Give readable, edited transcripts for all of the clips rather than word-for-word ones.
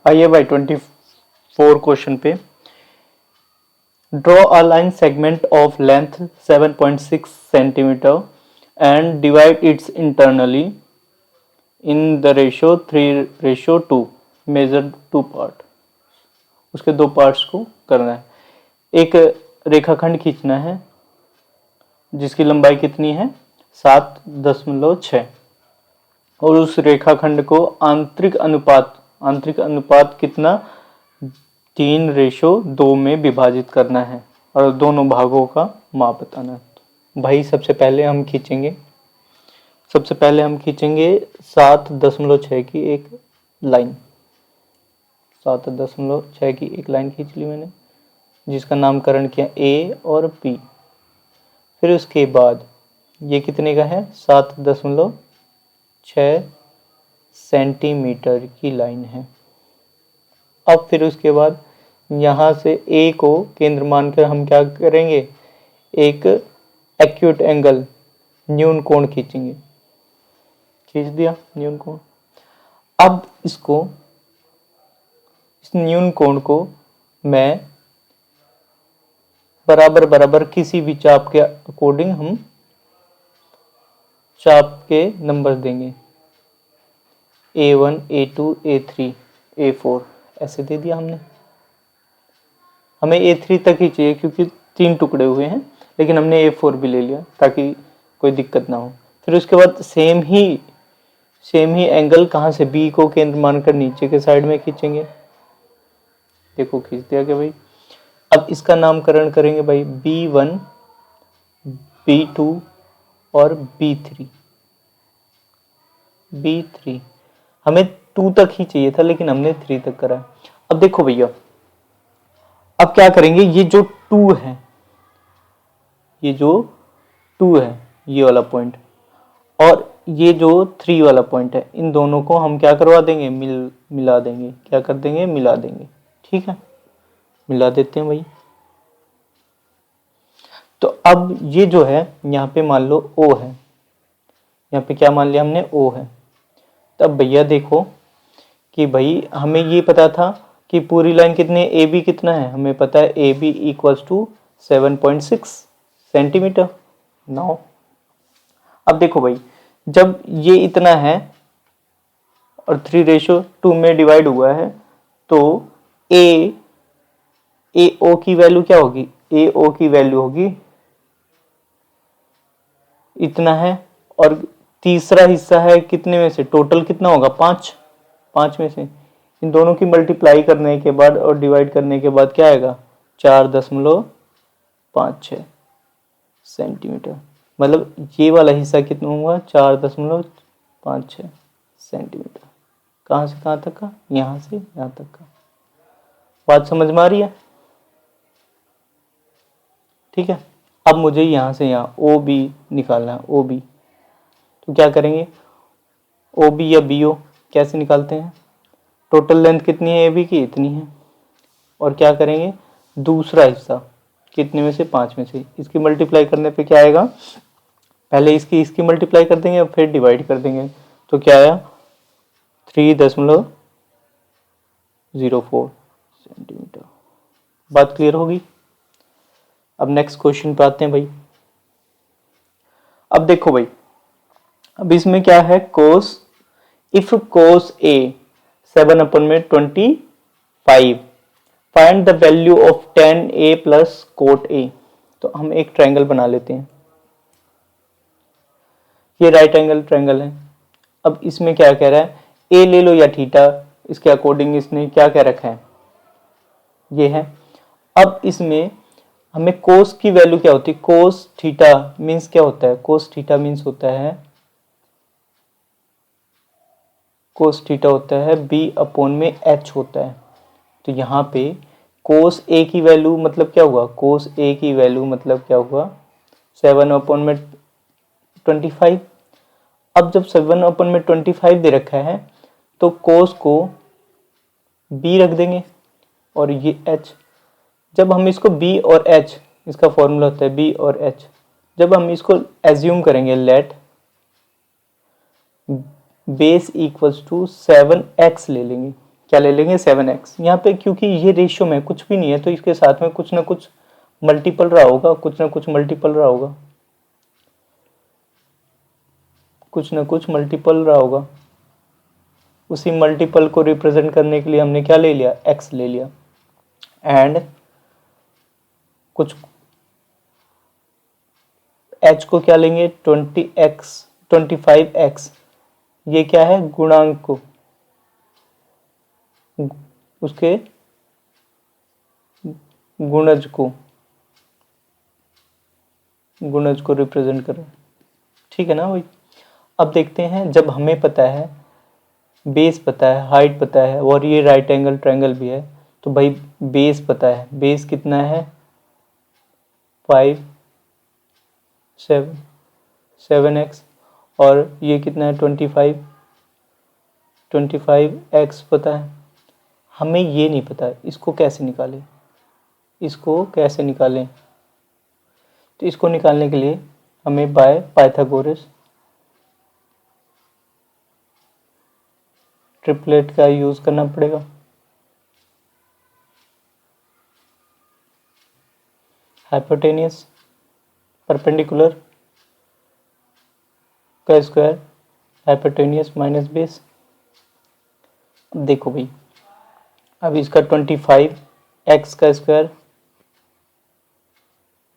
आइए भाई 24 क्वेश्चन पे। Draw a line segment of length 7.6 centimetre and divide its internally in the ratio 3:2। Measure two part. उसके दो parts को करना है। एक रेखाखंड खींचना है जिसकी लंबाई कितनी है 7.6 और उस रेखाखंड को आंतरिक अनुपात कितना 3:2 में विभाजित करना है और दोनों भागों का माप बताना है। भाई सबसे पहले हम खींचेंगे 7.6 की एक लाइन। 7.6 की एक लाइन खींच ली मैंने जिसका नामकरण किया ए और बी। फिर उसके बाद ये कितने का है 7.6 सेंटीमीटर की लाइन है। अब फिर उसके बाद यहाँ से ए को केंद्र मानकर हम क्या करेंगे, एक एक्यूट एंगल न्यून कोण खींचेंगे। खींच दिया न्यून कोण। अब इस न्यून कोण को मैं बराबर किसी भी चाप के अकॉर्डिंग हम चाप के नंबर देंगे, A1 A2 A3 A4 ऐसे दे दिया हमने। हमें A3 तक ही चाहिए क्योंकि 3 टुकड़े हुए हैं, लेकिन हमने A4 भी ले लिया ताकि कोई दिक्कत ना हो। फिर उसके बाद सेम ही एंगल कहाँ से B को केंद्र मानकर नीचे के साइड में खींचेंगे। देखो खींच दिया क्या भाई। अब इसका नामकरण करेंगे भाई B1 B2 और B3। हमें 2 तक ही चाहिए था लेकिन हमने 3 तक करा। अब देखो भैया, अब क्या करेंगे, ये जो 2 है ये वाला पॉइंट और ये जो 3 वाला पॉइंट है, इन दोनों को हम क्या करवा देंगे, मिला देंगे। क्या कर देंगे, मिला देंगे। ठीक है, मिला देते हैं भाई। तो अब ये जो है यहाँ पे मान लो O है, यहाँ पे क्या मान लिया हमने, O है। तब भैया देखो कि भाई हमें ये पता था कि पूरी लाइन कितनी है, AB कितना है, हमें पता है AB equals to 7.6 centimetre. Now अब देखो भाई, जब ये इतना है और 3:2 में डिवाइड हुआ है तो AO की वैल्यू क्या होगी, AO की वैल्यू होगी इतना है और तीसरा हिस्सा है कितने में से, टोटल कितना होगा 5 में से इन दोनों की मल्टीप्लाई करने के बाद और डिवाइड करने के बाद क्या आएगा 4.56 सेंटीमीटर। मतलब ये वाला हिस्सा कितना होगा 4.56 सेंटीमीटर। कहाँ से कहाँ तक का, यहाँ से यहाँ तक का। बात समझ में आ रही है। ठीक है, अब मुझे यहाँ से यहाँ OB निकालना है, OB। तो क्या करेंगे, OB या BO कैसे निकालते हैं, टोटल लेंथ कितनी है AB की, इतनी है। और क्या करेंगे, दूसरा हिस्सा कितने में से 5 में से, इसकी मल्टीप्लाई करने पे क्या आएगा, पहले इसकी मल्टीप्लाई कर देंगे और फिर डिवाइड कर देंगे। तो क्या आया 3.04 सेंटीमीटर। बात क्लियर होगी। अब नेक्स्ट क्वेश्चन पे आते हैं भाई। अब देखो भाई, अब इसमें क्या है, cos, if cos A 7/25 find the value of tan A plus cot A। तो हम एक ट्रायंगल बना लेते हैं, ये राइट एंगल ट्रायंगल है। अब इसमें क्या कह रहा है, A ले लो या थीटा, इसके अकॉर्डिंग इसने क्या क्या रखा है, ये है। अब इसमें हमें cos की वैल्यू क्या होती है, cos थीटा मीन्स क्या होता है, cos थीटा मीन्स होता है, cos थीटा होता है B/H होता है। तो यहाँ पे cos A की वैल्यू मतलब क्या हुआ, cos A की वैल्यू मतलब क्या हुआ 7/25। अब जब 7/25 दे रखा है तो cos को B रख देंगे और ये H। जब हम इसको B और H, इसका फॉर्मूला होता है B और H, जब हम इसको एज्यूम करेंगे, late base equals to 7x ले लेंगे। क्या ले लेंगे 7x। यहाँ पे क्योंकि ये रेशियो में कुछ भी नहीं है तो इसके साथ में कुछ ना कुछ मल्टीपल रहा होगा, कुछ ना कुछ मल्टीपल रहा होगा, कुछ ना कुछ मल्टीपल रहा होगा। उसी मल्टीपल को रिप्रेजेंट करने के लिए हमने क्या ले लिया, x ले लिया। एंड कुछ h को क्या लेंगे 20x 25x, ये क्या है गुणांक को, उसके गुणज को रिप्रेजेंट कर रहे हैं, ठीक है ना भाई। अब देखते हैं, जब हमें पता है बेस पता है, हाइट पता है और ये राइट एंगल ट्रायंगल भी है, तो भाई बेस पता है, बेस कितना है 5 7x और ये कितना है 25x पता है। हमें ये नहीं पता इसको कैसे निकालें, तो इसको निकालने के लिए हमें बाय पाइथागोरस ट्रिपलेट का यूज करना पड़ेगा। हाइपोटेनियस परपेंडिकुलर का स्क्वायर हाइपोटेनियस माइनस बेस। अब देखो भाई, अब इसका 25x का स्क्वायर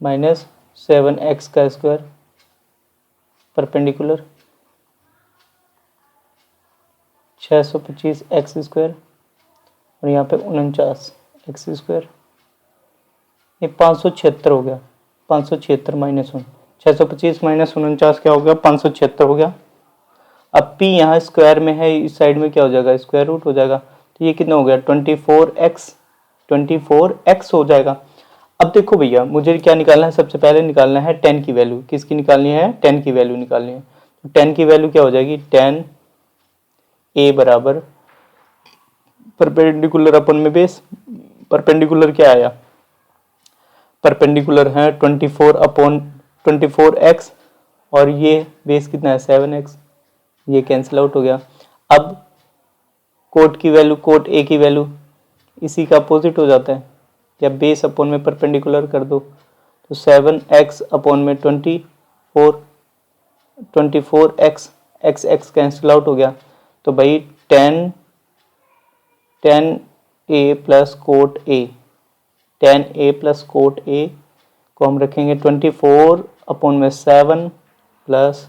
माइनस 7x का स्क्वायर परपेंडिकुलर 625x स्क्वायर और यहाँ पे 49x स्क्वायर, ये 576 हो गया। 576 माइनस 625 माइनस 49 क्या हो गया 576 हो गया। अब p यहाँ स्क्वायर में है, इस साइड में क्या हो जाएगा स्क्वायर रूट हो जाएगा, तो ये कितना हो गया 24x हो जाएगा। अब देखो भैया, मुझे क्या निकालना है, सबसे पहले निकालना है 10 की वैल्यू। किसकी निकालनी है 10 की वैल्यू निकालनी है। तो 10 की वैल्यू क्या हो जाएगी 10 a बराबर परपेंडिकुलर अपन में बेस, परपेंडिकुलर क्या आया, परपेंडिकुलर है 24x और ये बेस कितना है 7x, ये कैंसिल आउट हो गया। अब कोट की वैल्यू, कोट a की वैल्यू इसी का अपोजिट हो जाता है, या बेस अपॉन में परपेंडिकुलर कर दो, तो 7x अपॉन में 24x x कैंसिल आउट हो गया। तो भाई 10a plus coat a, 10a plus coat a को हम रखेंगे 24 अपॉन में 7 प्लस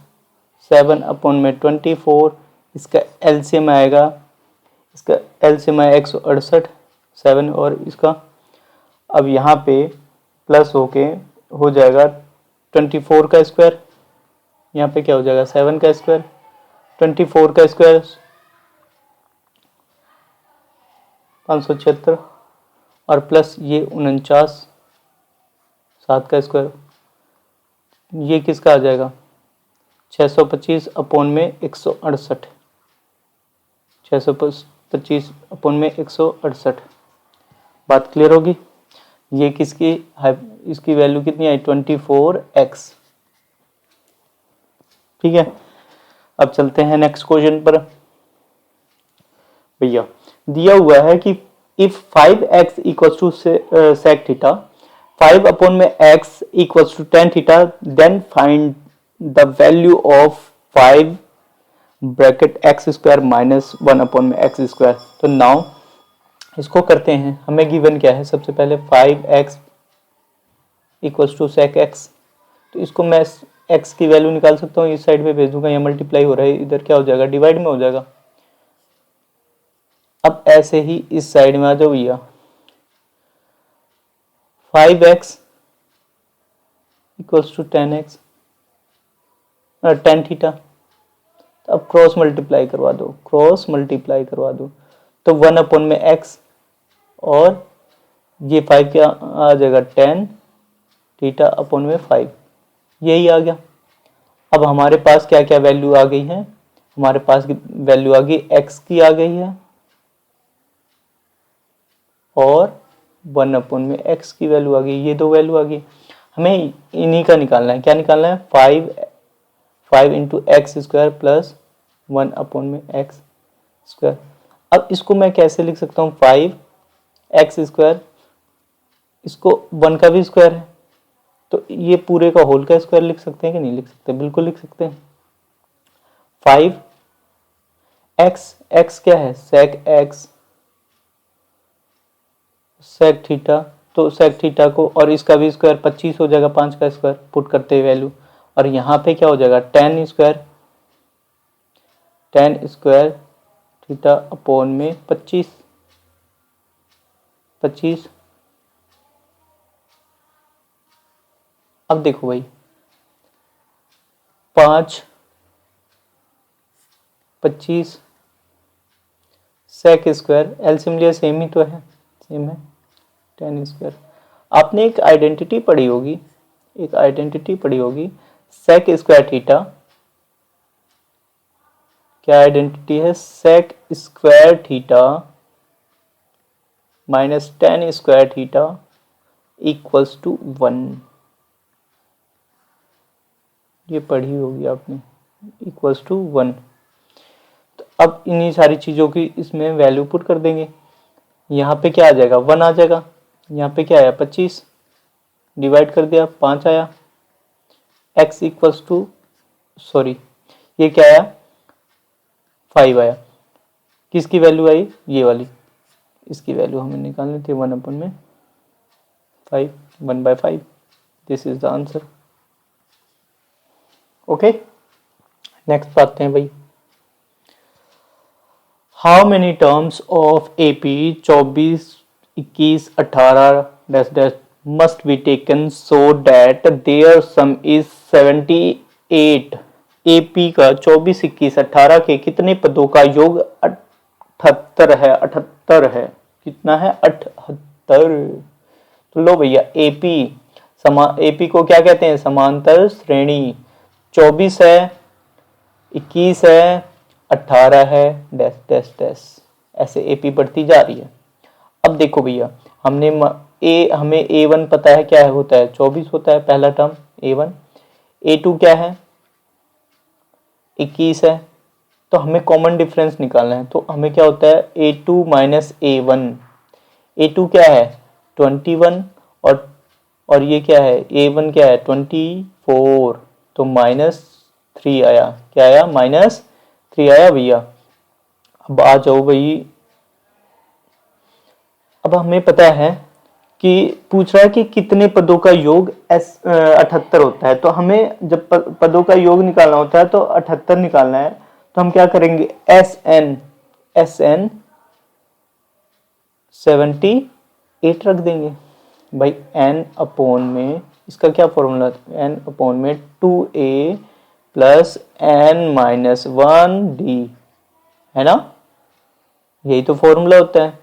7 अपॉन में 24, इसका एलसीएम आएगा, इसका एलसीएम आया 168 7 और इसका, अब यहाँ पे प्लस होके हो जाएगा 24 का स्क्वायर, यहाँ पे क्या हो जाएगा 7 का स्क्वायर, 24 का स्क्वायर 576 और प्लस ये 49 7 का स्क्वायर, ये किसका आ जाएगा 625 अपॉन में 168, 625 अपॉन में 168। बात क्लियर होगी। ये किसकी इसकी वैल्यू कितनी आई 24x, ठीक है। अब चलते हैं नेक्स्ट क्वेश्चन पर। भैया दिया हुआ है कि if 5x equals to sec theta, 5 upon में x equals to tan theta, then find the value of 5 bracket x square minus 1 upon में x स्क्वायर। तो नाउ इसको करते हैं, हमें गिवन क्या है, सबसे पहले 5x equals to sec x, तो इसको मैं x की वैल्यू निकाल सकता हूँ, इस साइड पे भेज दूंगा, यहाँ मल्टीप्लाई हो रहा है, इधर क्या हो जाएगा डिवाइड में हो जाएगा। अब ऐसे ही इस साइड में आ जाओ भैया, 5x equals to 10x tan theta, अब क्रॉस मल्टीप्लाई करवा दो, तो 1 अपॉन में x और ये 5 क्या आ जाएगा tan थीटा अपॉन में 5, यही आ गया। अब हमारे पास क्या क्या वैल्यू आ गई है, हमारे पास वैल्यू आ गई x की आ गई है और 1 अपॉन में x की वैल्यू आ गई, ये दो वैल्यू आ गई। हमें इन्हीं का निकालना है, क्या निकालना है 5 into x square plus 1 upon में एक्स स्क्वायर। अब इसको मैं कैसे लिख सकता हूँ, 5x², इसको 1 का भी स्क्वायर है, तो ये पूरे का होल का स्क्वायर लिख सकते हैं कि नहीं लिख सकते, बिल्कुल लिख सकते हैं। 5x क्या है, sec थीटा, तो sec थीटा को और इसका भी स्क्वायर 25 हो जाएगा, 5 का स्क्वायर पुट करते हुए वैल्यू, और यहाँ पे क्या हो जाएगा, tan स्क्वायर थीटा अपॉन में 25। अब देखो भाई 5 25 sec स्क्वायर, एलसीएम लिया सेम ही तो है, सेम है, tan स्क्वायर। आपने एक आइडेंटिटी पढ़ी होगी, sec स्क्वायर थीटा, क्या आइडेंटिटी है, sec square theta minus tan square theta equals to 1, ये पढ़ी होगी आपने, इक्वल्स टू 1। तो अब इन्हीं सारी चीज़ों की इसमें वैल्यू पुट कर देंगे, यहाँ पे क्या आ जाएगा, 1 आ जाएगा, यहाँ पे क्या आया 25, डिवाइड कर दिया 5 आया, x इक्वल्स टू, सॉरी ये क्या आया 5 आया, किसकी वैल्यू आई, ये वाली, इसकी वैल्यू हमें निकालनी थी 1/5, 1/5, this is the answer. Okay, next पाते हैं भाई, how many terms of AP 24, 21, 18 dash dash must be taken so that their sum is 78। AP का 24, 21, 18 के कितने पदों का योग 78 है, 78 है, कितना है 78। तो लो भैया एपी को क्या कहते हैं, समांतर श्रेणी, 24 है, 21 है, 18 है, डैश डैश डैश, ऐसे एपी बढ़ती जा रही है। अब देखो भैया हमें A1 पता है क्या है, होता है 24 होता है पहला टर्म A1, A2 क्या है 21 है, तो हमें कॉमन डिफरेंस निकालना है, तो हमें क्या होता है A2 माइनस A1, A2 क्या है 21 और ये क्या है A1 क्या है 24, तो -3 आया, क्या आया -3 आया भैया। अब आ जाओ भाई, अब हमें पता है कि पूछ रहा है कि कितने पदों का योग 78 होता है, तो हमें जब पदों का योग निकालना होता है तो 78 निकालना है, तो हम क्या करेंगे SN 78 रख देंगे भाई, n अपॉन में इसका क्या फॉर्मूला, n अपॉन में 2a प्लस n-1d, है ना, यही तो फॉर्मूला होता है,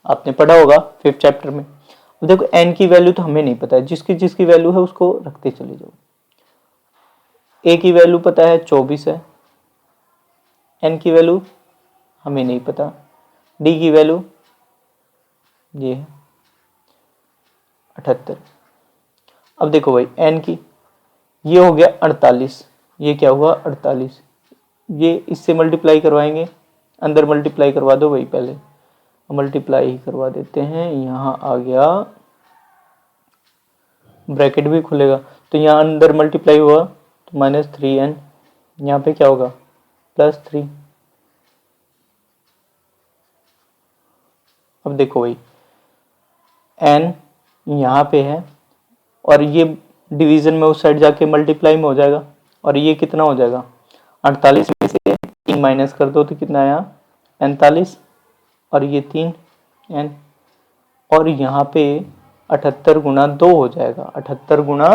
आपने पढ़ा होगा 5th चैप्टर में। अब देखो n की वैल्यू तो हमें नहीं पता है, जिसकी वैल्यू है उसको रखते चले जाओ। a की वैल्यू पता है 24 है, n की वैल्यू हमें नहीं पता, d की वैल्यू ये है 78। अब देखो भाई n की, ये हो गया 48, ये क्या हुआ 48, ये इससे मल्टीप्लाई करवाएंगे, अंदर मल्टीप्लाई करवा दो भाई, पहले मल्टीप्लाई ही करवा देते हैं, यहाँ आ गया ब्रैकेट भी खुलेगा, तो यहाँ अंदर मल्टीप्लाई हुआ तो -3n, यहाँ पे क्या होगा +3। अब देखो भाई n यहाँ पे है और ये डिवीजन में उस साइड जाके मल्टीप्लाई में हो जाएगा, और ये कितना हो जाएगा 48 में से 3 माइनस कर दो तो कितना आया 39, और ये 3n, और यहाँ पे 78 गुना 2 हो जाएगा, 78 गुना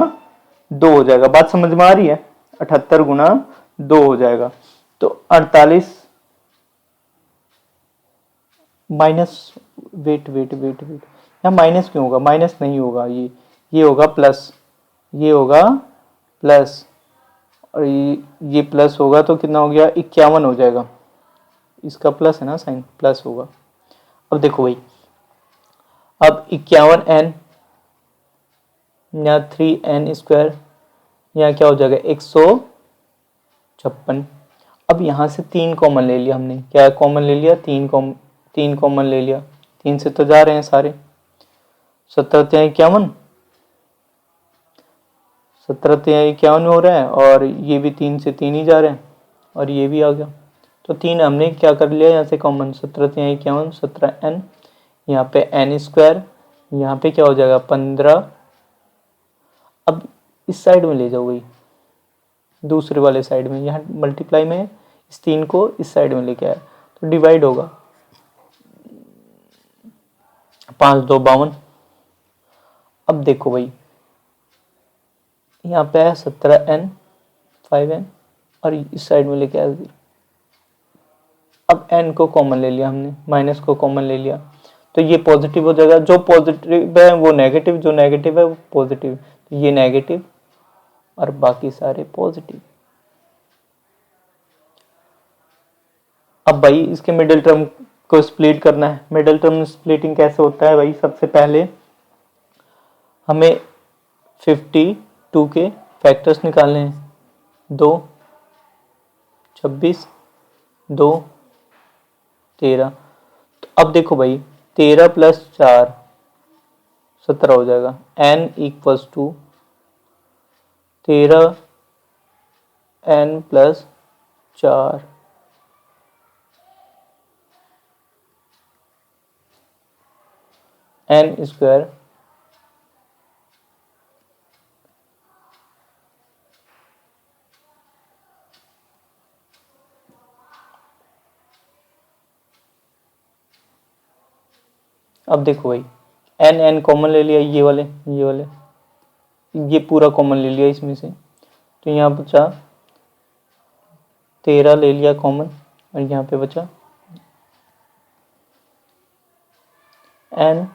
2 हो जाएगा, बात समझ में आ रही है, 78 गुना 2 हो जाएगा, तो 48 माइनस, वेट यहाँ माइनस क्यों होगा, माइनस नहीं होगा, ये होगा प्लस, ये होगा प्लस, और ये प्लस होगा तो कितना हो गया 51 हो जाएगा, इसका प्लस है ना साइन, प्लस होगा। अब देखो भाई, अब 51n या 3n स्क्वायर, यहाँ क्या हो जाएगा 156। अब यहाँ से 3 कॉमन ले लिया हमने, क्या कॉमन ले लिया 3 3 कॉमन ले लिया, 3 से तो जा रहे हैं सारे। 17×51 17×51 हो रहा है, और ये भी 3 से 3 ही जा रहे हैं, और ये भी आ गया। तो 3 हमने क्या कर लिया यहाँ से कॉमन, 17×51 17n, यहाँ पे n², यहाँ पे क्या हो जाएगा 15। अब इस साइड में ले जाओ भाई, दूसरे वाले साइड में, यहाँ मल्टीप्लाई में इस 3 को इस साइड में लेके आया तो डिवाइड होगा, 5×2 52। अब देखो भाई यहाँ पे है 17n 5n, और इस साइड में लेके आया 0। अब n को कॉमन ले लिया हमने, माइनस को कॉमन ले लिया, तो ये पॉजिटिव हो जाएगा, जो पॉजिटिव है वो नेगेटिव, जो नेगेटिव है वो पॉजिटिव, तो ये नेगेटिव और बाकी सारे पॉजिटिव। अब भाई इसके मिडिल टर्म को स्प्लिट करना है। मिडिल टर्म स्प्लिटिंग कैसे होता है भाई, सबसे पहले हमें 52 के फैक्टर्स निकालने हैं, 2 26 2 13। तो अब देखो भाई 13 + 4 17 हो जाएगा, n = 13n + 4 n²। अब देखो भाई n कॉमन ले लिया, ये वाले ये पूरा कॉमन ले लिया इसमें से, तो यहाँ बचा 13 ले लिया कॉमन, और यहाँ पे बचा n,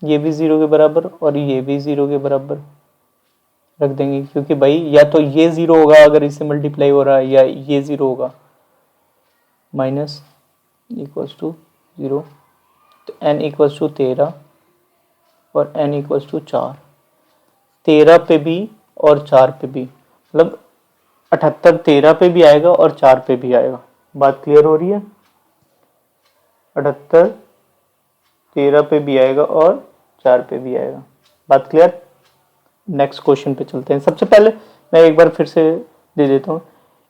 ये भी 0 के बराबर और ये भी 0 के बराबर रख देंगे, क्योंकि भाई या तो ये 0 होगा अगर इससे मल्टीप्लाई हो रहा है, या ये 0 होगा, माइनस = 0। तो n = 13 और n = 4, 13 पे भी और 4 पे भी, मतलब 78 13 पे भी आएगा और 4 पे भी आएगा। बात क्लियर हो रही है? 78 13 पे भी आएगा और 4 पे भी आएगा। बात क्लियर? नेक्स्ट क्वेश्चन पे चलते हैं। सबसे पहले मैं एक बार फिर से दे देता हूँ,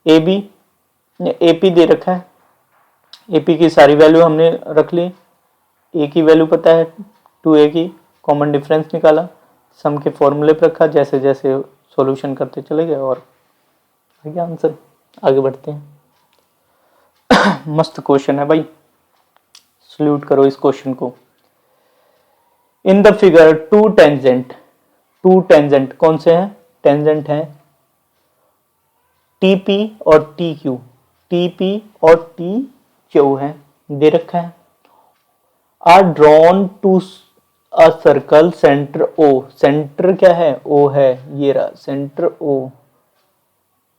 AP दे रखा है, AP की सारी वैल्यू हमने रख ली, A की वैल्यू पता है 2A की, कॉमन डिफरेंस निकाला, सम के फॉर्मूले पर रखा, जैसे जैसे सॉल्यूशन करते चले गए और आ गया आंसर। आगे बढ़ते हैं। मस्त क्वेश्चन है भाई, सल्यूट करो इस क्वेश्चन को। In the figure two tangent कौन से हैं? टेंजेंट हैं TP और TQ, TP और TQ है, दे रखा है। Are drawn to a circle centre O, centre क्या है? O है, ये रहा सेंटर O,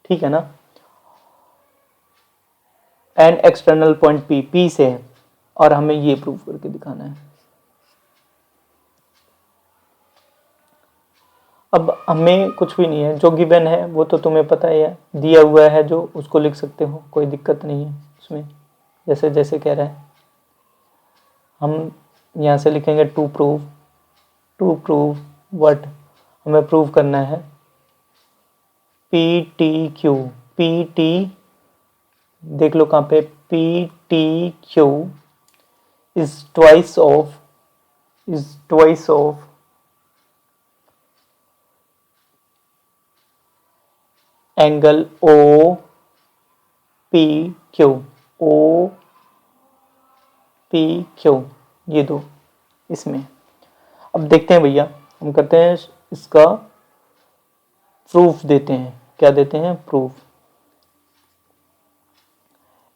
ठीक है ना। एंड एक्सटर्नल पॉइंट P से है, और हमें ये प्रूव करके दिखाना है। अब हमें कुछ भी नहीं है, जो गिवन है वो तो तुम्हें पता ही है, दिया हुआ है जो, उसको लिख सकते हो, कोई दिक्कत नहीं है उसमें, जैसे जैसे कह रहा है। हम यहाँ से लिखेंगे टू प्रूव व्हाट, हमें प्रूव करना है PTQ, PT देख लो कहाँ पे, PTQ is twice of angle OPQ, ये दो इसमें। अब देखते हैं भैया, हम करते हैं इसका प्रूफ देते हैं। क्या देते हैं? Proof.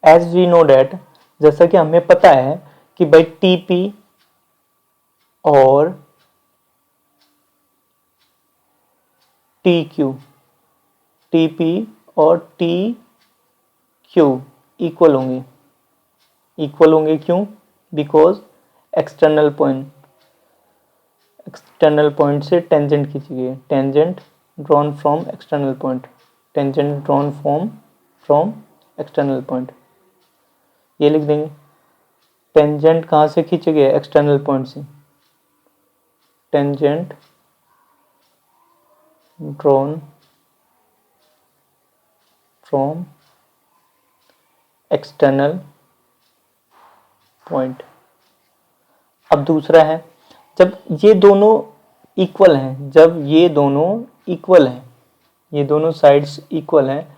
As we know that, जैसा कि हमें पता है कि भाई TP और TQ, TP और TQ इक्वल होंगे क्यों? बिकॉज एक्सटर्नल पॉइंट से टेंजेंट खींची गई है, tangent drawn from external point, tangent drawn from external point. ये लिख देंगे। टेंजेंट कहाँ से खींचे गए? एक्सटर्नल पॉइंट से। Tangent drawn from external point. अब दूसरा है, जब ये दोनों इक्वल हैं, जब ये दोनों इक्वल हैं, ये दोनों साइड्स इक्वल हैं,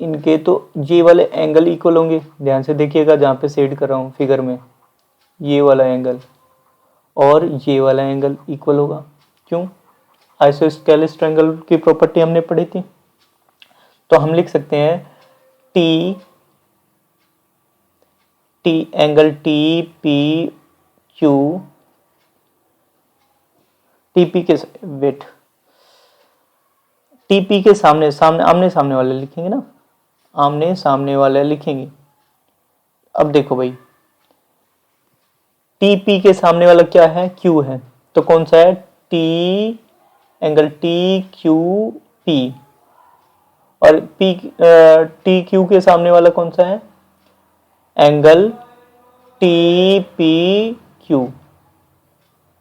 इनके तो ये वाले एंगल इक्वल होंगे। ध्यान से देखिएगा जहाँ पे सेट कर रहा हूँ फिगर में, ये वाला एंगल और ये वाला एंगल इक्वल होगा। क्यों? आइसोस्केलिस ट्रायंगल की प्रॉपर्टी हमने पढ़ी थी। तो हम लिख सकते हैं T angle T P Q, TP के वेट, टीपी के सामने आमने सामने वाले लिखेंगे ना, आमने सामने वाले लिखेंगे। अब देखो भाई, टीपी के सामने वाला क्या है? क्यू है। तो कौन सा है? T angle T Q P. और पी टी क्यू के सामने वाला कौन सा है? Angle T P Q.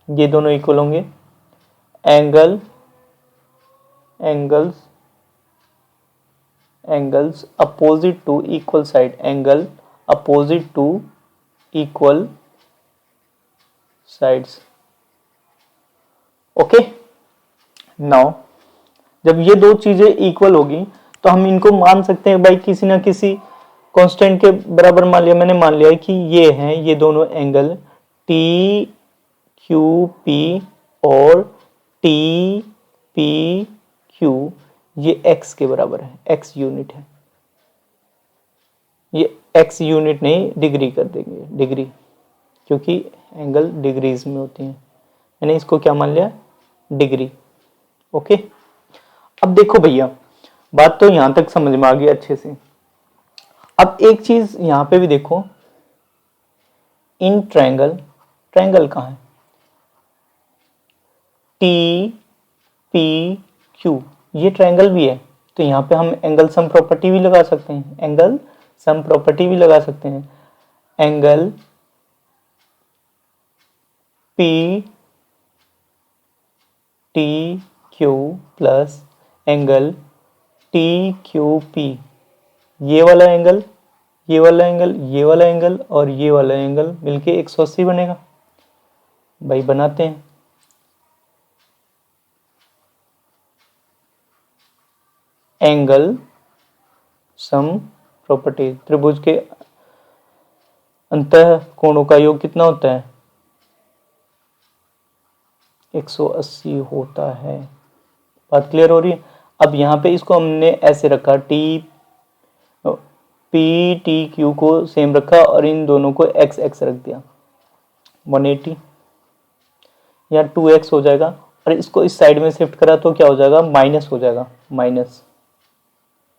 ये दोनों इक्वल होंगे। Angles opposite to equal side, angle opposite to equal sides. Okay, now जब ये दो चीजें इक्वल होगी तो हम इनको मान सकते हैं भाई किसी ना किसी कांस्टेंट के बराबर। मान लिया मैंने, मान लिया कि ये हैं, ये दोनों एंगल टी क्यू पी और टी पी क्यू, ये x के बराबर है, x यूनिट है। ये x यूनिट नहीं, डिग्री कर देंगे, डिग्री, क्योंकि एंगल डिग्रीज में होती हैं। मैंने इसको क्या मान लिया? डिग्री। ओके, अब देखो भैया, बात तो यहां तक समझ में आ गई अच्छे से। अब एक चीज यहां पे भी देखो, इन ट्रायंगल कहाँ है? टी पी क्यू, ये ट्रायंगल भी है। तो यहाँ पे हम एंगल सम प्रॉपर्टी भी लगा सकते हैं, एंगल सम प्रॉपर्टी भी लगा सकते हैं। Angle P T Q plus angle T Q P, ये वाला एंगल, ये वाला एंगल, ये वाला एंगल और ये वाला एंगल मिलके 180 बनेगा। भाई बनाते हैं। एंगल सम प्रॉपर्टी, त्रिभुज के अंतः कोणों का योग कितना होता है? 180 होता है। बात क्लियर हो रही है? अब यहाँ पे इसको हमने ऐसे रखा, पी टी क्यू को सेम रखा और इन दोनों को एक्स एक्स रख दिया, 180 या 2x हो जाएगा। और इसको इस साइड में शिफ्ट करा तो क्या हो जाएगा? माइनस हो जाएगा, माइनस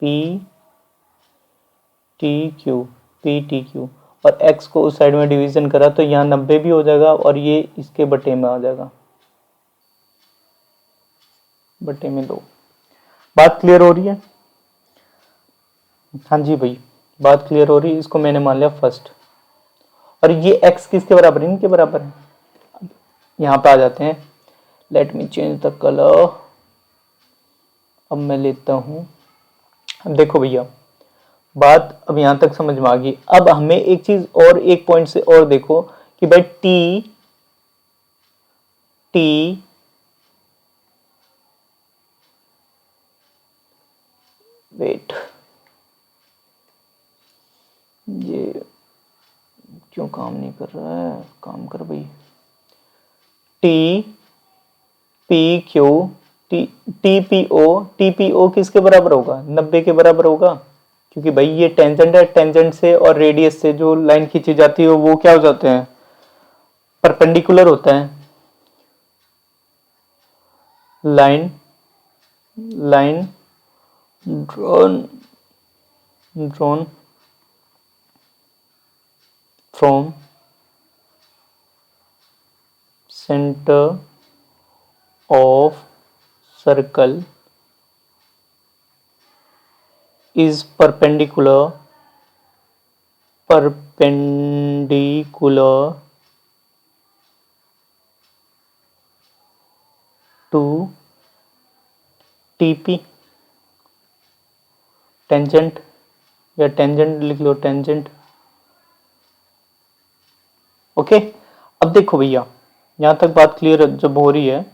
पी टी क्यू, और x को उस साइड में डिवीजन करा तो यहाँ 90 भी हो जाएगा और ये इसके बटे में आ जाएगा, बटे में 2। बात क्लियर हो रही है? हाँ जी भाई, बात क्लियर हो रही है। इसको मैंने मान लिया फर्स्ट, और ये x किसके बराबर है? इनके बराबर है। यहाँ पे आ जाते हैं। Let me change the colour. अब मैं लेता हूँ, अब देखो भैया, बात अब यहां तक समझ में आ गई। अब हमें एक चीज और, एक पॉइंट से और देखो कि भाई टी वेट, ये क्यों काम नहीं कर रहा है? काम कर भाई। T P Q T P O किसके बराबर होगा? 90 के बराबर होगा, क्योंकि भाई ये टेंजेंट है, टेंजेंट से और रेडियस से जो लाइन खींची जाती है वो क्या हो जाते हैं? परपेंडिकुलर होता है। Line drawn from centre of circle is perpendicular perpendicular to TP, tangent या टेंजेंट लिख लो, टेंजेंट। ओके, अब देखो भैया, यहां तक बात क्लियर जब हो रही है,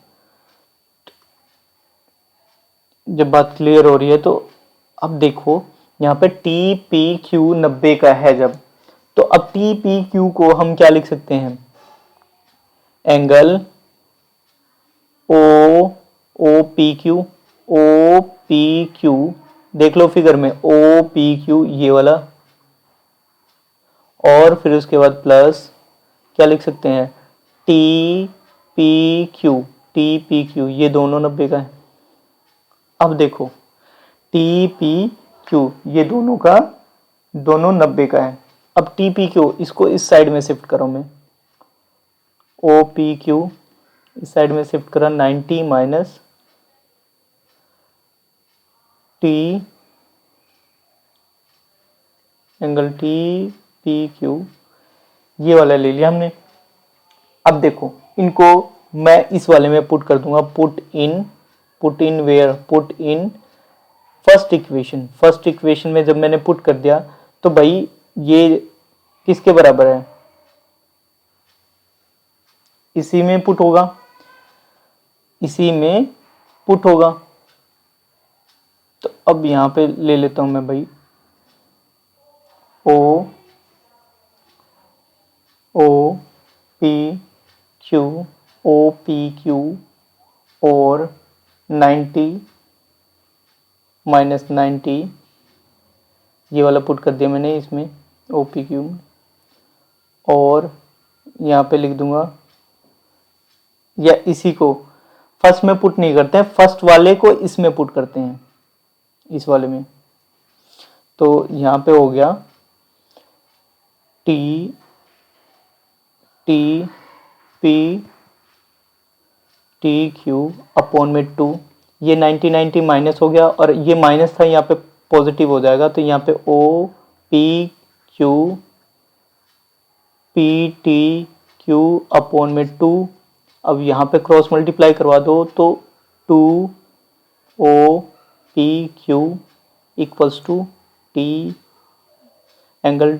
जब बात क्लियर हो रही है तो अब देखो यहाँ पे टी पी क्यू 90 का है जब, तो अब टी पी क्यू को हम क्या लिख सकते हैं, angle O O P Q, O P Q देख लो फिगर में, ओ पी क्यू ये वाला, और फिर उसके बाद प्लस क्या लिख सकते हैं, T P Q, T P Q ये दोनों 90 का है। अब देखो टी पी क्यू ये दोनों का, दोनों 90 का है। अब टी पी क्यू इसको इस साइड में शिफ्ट करो, मैं ओ पी क्यू इस साइड में शिफ्ट करा, 90 minus T angle T P Q ये वाला ले लिया हमने। अब देखो इनको मैं इस वाले में पुट कर दूंगा, put in where, put in first equation. First equation में जब मैंने पुट कर दिया तो भाई ये किसके बराबर है, इसी में पुट होगा, इसी में पुट होगा। तो अब यहां पे ले लेता हूं मैं भाई O P Q, O P Q और 90 माइनस 90 ये वाला पुट कर दिया मैंने इसमें ओ पी क्यू में, और यहाँ पे लिख दूंगा, या इसी को फर्स्ट में पुट नहीं करते हैं, फर्स्ट वाले को इसमें पुट करते हैं, इस वाले में। तो यहाँ पे हो गया T P T Q upon में 2, ये 90 माइनस हो गया और ये माइनस था, यहाँ पे पॉजिटिव हो जाएगा, तो यहाँ पे O P Q P T Q upon में 2। अब यहाँ पे क्रॉस मल्टीप्लाई करवा दो तो 2 O P Q equals to T angle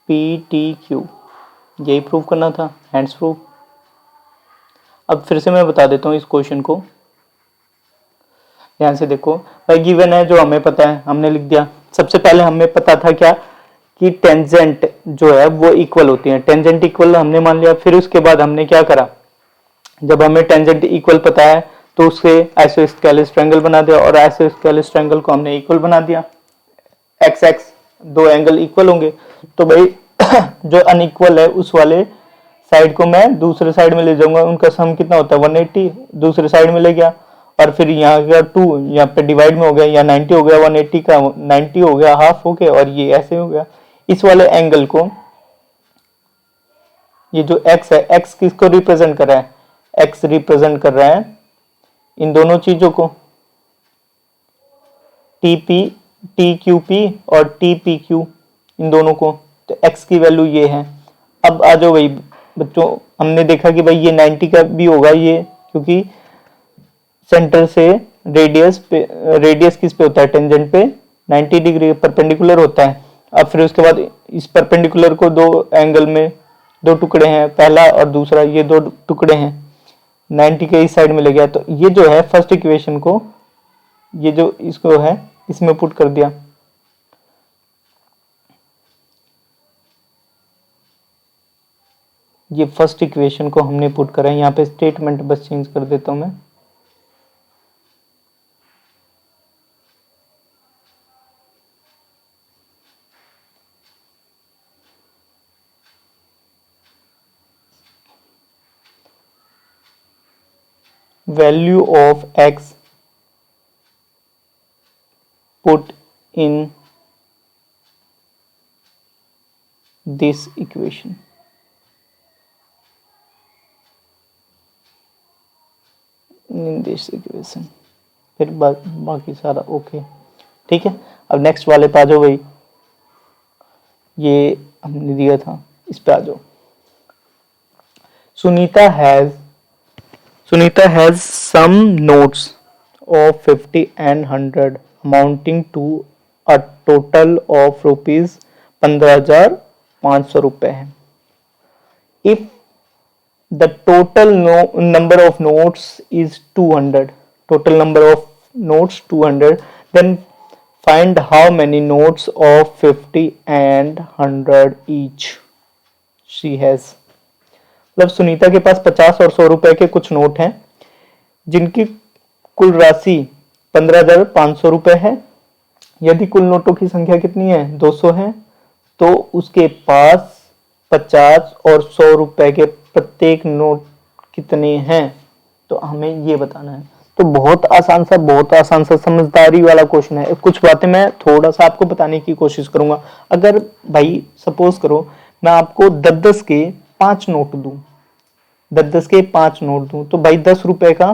P T Q, यही प्रूव करना था, हैंड्स प्रूफ। अब फिर से मैं बता देता हूँ इस क्वेश्चन को, ध्यान से देखो भाई, गिवन है जो हमें पता है हमने लिख दिया। सबसे पहले हमें पता था क्या कि टेंजेंट जो है वो इक्वल होती है, टेंजेंट इक्वल हमने मान लिया। फिर उसके बाद हमने क्या करा, जब हमें टेंजेंट इक्वल पता है तो उससे आइसोस्केलेस ट्रायंगल बना दिया, और आइसोस्केलेस ट्रायंगल को हमने इक्वल बना दिया, एक्स एक्स दो एंगल इक्वल होंगे। तो भाई जो अनइक्वल है उस वाले साइड को मैं दूसरे साइड में ले जाऊंगा, उनका सम कितना होता है 180, दूसरे साइड में ले गया, और फिर यहाँ का 2 यहाँ पे डिवाइड में हो गया, या 90 हो गया, 180 का 90 हो गया, हाफ हो गया, और ये ऐसे हो गया। इस वाले एंगल को, ये जो x है, x किसको रिप्रेजेंट कर रहा है, x रिप्रेजेंट कर रहा है इन दोनों चीजों को, टी क्यू पी और टी पी क्यू, इन दोनों को। तो x की वैल्यू ये है। अब आ जाओ भाई बच्चों, हमने देखा कि भाई ये 90 का भी होगा ये, क्योंकि सेंटर से रेडियस किस पे होता है, टेंजेंट पे 90 डिग्री परपेंडिकुलर होता है। अब फिर उसके बाद इस परपेंडिकुलर को दो एंगल में दो टुकड़े हैं, पहला और दूसरा, ये दो टुकड़े हैं, 90 के इस साइड में ले गया। तो ये जो है फर्स्ट इक्वेशन को, ये जो इसको है इसमें पुट कर दिया, ये फर्स्ट इक्वेशन को हमने पुट करा है। यहाँ पे स्टेटमेंट बस चेंज कर देता हूं मैं, value of x put in this equation, in this equation। फिर बाकी सारा ओके, ठीक है। अब नेक्स्ट वाले पे आ जाओ भाई, ये हमने दिया था, इस पे आ जाओ। Sunita has some notes of 50 and 100 amounting to a total of rupees 15,500 रुपए है। If the total number of notes is 200, total number of notes 200, then find how many notes of 50 and 100 each she has। मतलब सुनीता के पास 50 और 100 रुपए के कुछ note हैं जिनकी कुल राशि 15,500 रुपए है। यदि कुल नोटों की संख्या कितनी है, 200 है, तो उसके पास 50 और 100 रुपए के प्रत्येक नोट कितने हैं, तो हमें ये बताना है। तो बहुत आसान सा समझदारी वाला क्वेश्चन है। कुछ बातें मैं थोड़ा सा आपको बताने की कोशिश करूंगा। अगर भाई सपोज करो मैं आपको 10-10 के 5 नोट दूं, 10-10 के 5 नोट दूं, तो भाई 10 रुपए का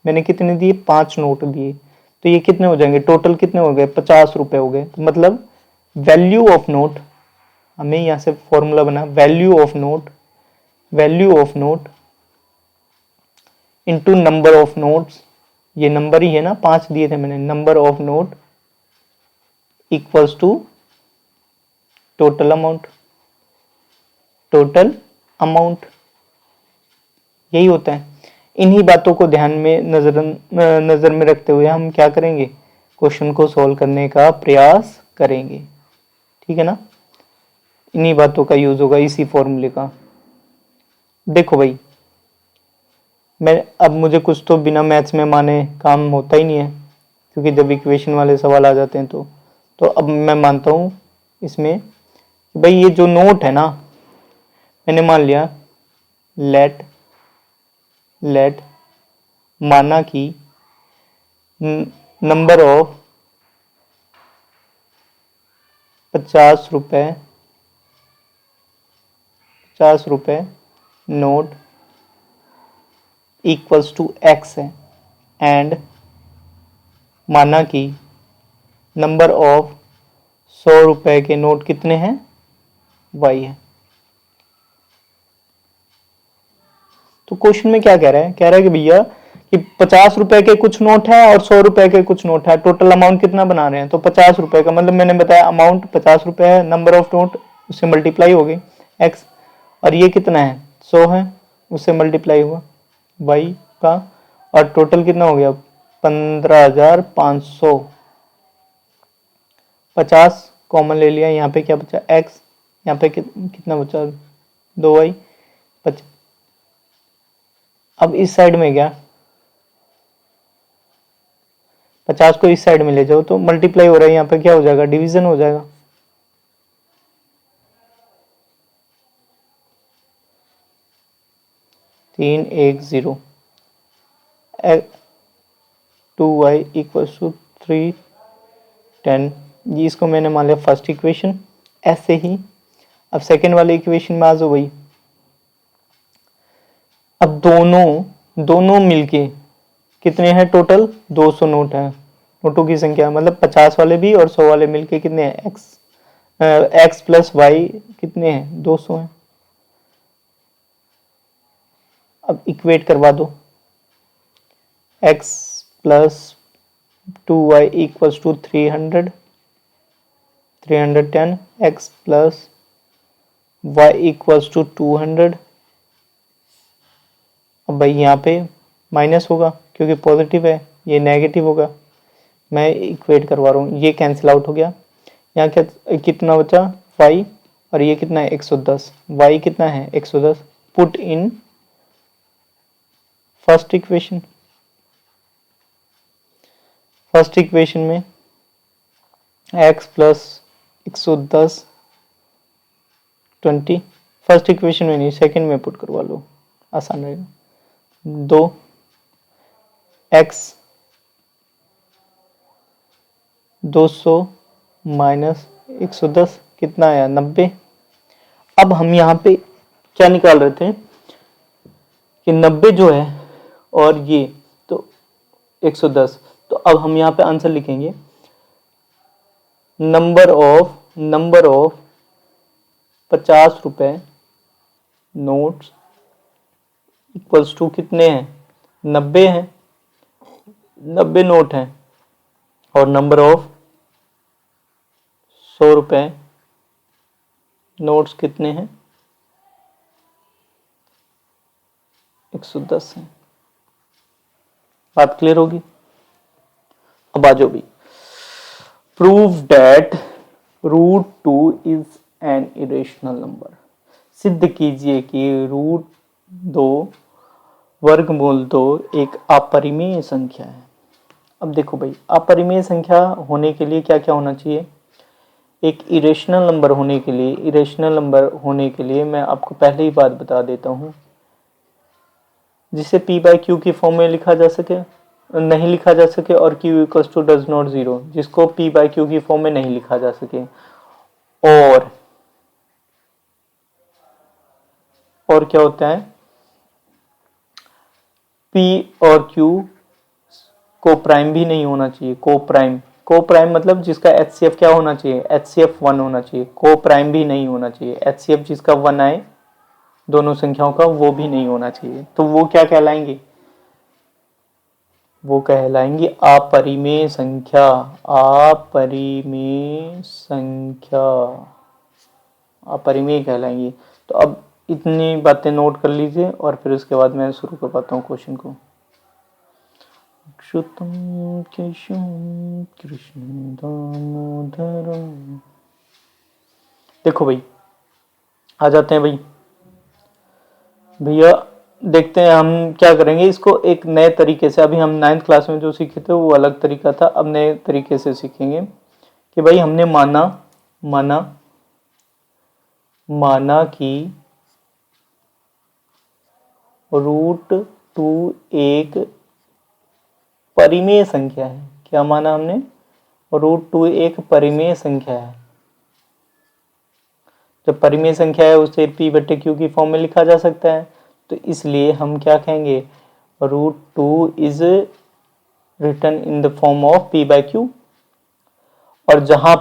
मैंने कितने दिए, 5 नोट दिए, तो ये कितने हो जाएंगे, टोटल कितने हो गए, 50 रुपए हो गए। तो मतलब वैल्यू ऑफ नोट, हमें यहां से फॉर्मूला बना, value of note into number of notes, ये नंबर ही है ना, 5 दिए थे मैंने, number of note equals to total amount, यही होता है। इन्हीं बातों को ध्यान में नजर में रखते हुए हम क्या करेंगे, क्वेश्चन को सॉल्व करने का प्रयास करेंगे, ठीक है ना। इन्हीं बातों का यूज होगा, इसी फॉर्मूले का। देखो भाई, अब मुझे कुछ तो बिना मैथ्स में माने काम होता ही नहीं है, क्योंकि जब इक्वेशन वाले सवाल आ जाते हैं तो अब मैं मानता हूं इसमें कि भाई ये जो नोट है ना, मैंने मान लिया लेट माना कि नंबर ऑफ 50 रुपए नोट इक्वल्स टू एक्स है, एंड माना कि नंबर ऑफ 100 रुपए के नोट कितने हैं, वाई है। तो क्वेश्चन में क्या कह रहा है, कि भैया कि 50 रुपए के कुछ नोट है और 100 रुपए के कुछ नोट है, टोटल अमाउंट कितना बना रहे हैं, तो 50 रुपए का, मतलब मैंने बताया अमाउंट 50 रुपए है, नंबर ऑफ नोट उससे मल्टीप्लाई हो गई एक्स, और ये कितना है 100 है, उससे मल्टीप्लाई हुआ वाई का, और टोटल कितना हो गया 15,500। 50 कॉमन ले लिया, यहाँ पे क्या बचा एक्स, यहाँ पे कितना बचा 2y। अब इस साइड में क्या, 50 को इस साइड में ले जाओ तो मल्टीप्लाई हो रहा है, यहाँ पे क्या हो जाएगा, डिवीजन हो जाएगा। तीन 1 0, 2y इक्वल्स टू 3 10, जी इसको मैंने मान लिया फर्स्ट इक्वेशन। ऐसे ही अब सेकेंड वाले इक्वेशन में आ जाओ भाई। अब दोनों मिलके कितने हैं, टोटल 200 नोट है, नोटों की संख्या, मतलब 50 वाले भी और 100 वाले मिलके कितने हैं, एक्स प्लस वाई कितने हैं, 200 हैं। अब इक्वेट करवा दो, x plus 2y equals to 310, x plus y equals to 200। अब भाई यहाँ पे माइनस होगा क्योंकि पॉजिटिव है, ये नेगेटिव होगा, मैं इक्वेट करवा रहा हूँ, ये कैंसिल आउट हो गया। यहाँ क्या कितना बचा y, और ये कितना है 110, y कितना है 110, पुट इन फर्स्ट इक्वेशन में x प्लस 110 20, फर्स्ट इक्वेशन में नहीं सेकंड में पुट करवा लो, आसान रहेगा। 2x 200 माइनस 110 कितना आया 90। अब हम यहाँ पे क्या निकाल रहे थे कि 90 जो है और ये तो 110, तो अब हम यहाँ पे आंसर लिखेंगे number of ₹50 notes equals to कितने हैं? 90 हैं, 90 नोट हैं, और नंबर ऑफ ₹100 नोट्स कितने हैं? 110 हैं। बात क्लियर होगी? अब आ जाओ भी, prove that √2 is an irrational number. सिद्ध कीजिए कि √2 वर्गमूल 2 एक अपरिमेय संख्या है। अब देखो भाई, अपरिमेय संख्या होने के लिए क्या क्या होना चाहिए? एक इरेशनल नंबर होने के लिए, मैं आपको पहले ही बात बता देता हूं, जिसे p/q की फॉर्म में लिखा जा सके, नहीं लिखा जा सके, और q equals to does not 0, जिसको p/q की फॉर्म में नहीं लिखा जा सके, और क्या होता है, p और q को प्राइम भी नहीं होना चाहिए। को प्राइम मतलब जिसका HCF क्या होना चाहिए? HCF 1 होना चाहिए। को प्राइम भी नहीं होना चाहिए। HCF जिसका 1 आए दोनों संख्याओं का, वो भी नहीं होना चाहिए। तो वो क्या कहलाएंगे? वो कहलाएंगी अपरिमेय संख्या। अपरिमेय कहलाएंगी। तो अब इतनी बातें नोट कर लीजिए, और फिर उसके बाद मैं शुरू करवाता हूँ क्वेश्चन को। अच्युतम केशवम कृष्ण दामोदरम। देखो भाई, आ जाते हैं भाई। भैया देखते हैं हम क्या करेंगे इसको एक नए तरीके से। अभी हम 9th क्लास में जो सीखे थे वो अलग तरीका था, अब नए तरीके से सीखेंगे कि भाई हमने माना कि √2 एक परिमेय संख्या है। क्या माना हमने? √2 एक परिमेय संख्या है। जब परिमेय संख्या है उसे p/q की फॉर्म में लिखा जा सकता है, तो इसलिए हम क्या कहेंगे? √2 is written in the form of p/q। और जहां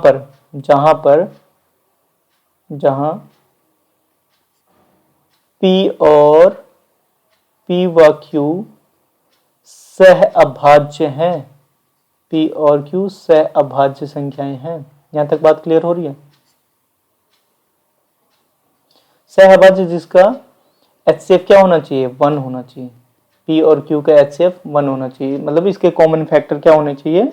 p और p व q सह अभाज्य हैं, p और q सह अभाज्य संख्याएं हैं। यहां तक बात क्लियर हो रही है? सह अभाज्य जिसका HCF क्या होना चाहिए? 1 होना चाहिए। p और q का HCF 1 होना चाहिए, मतलब इसके कॉमन फैक्टर क्या होने चाहिए?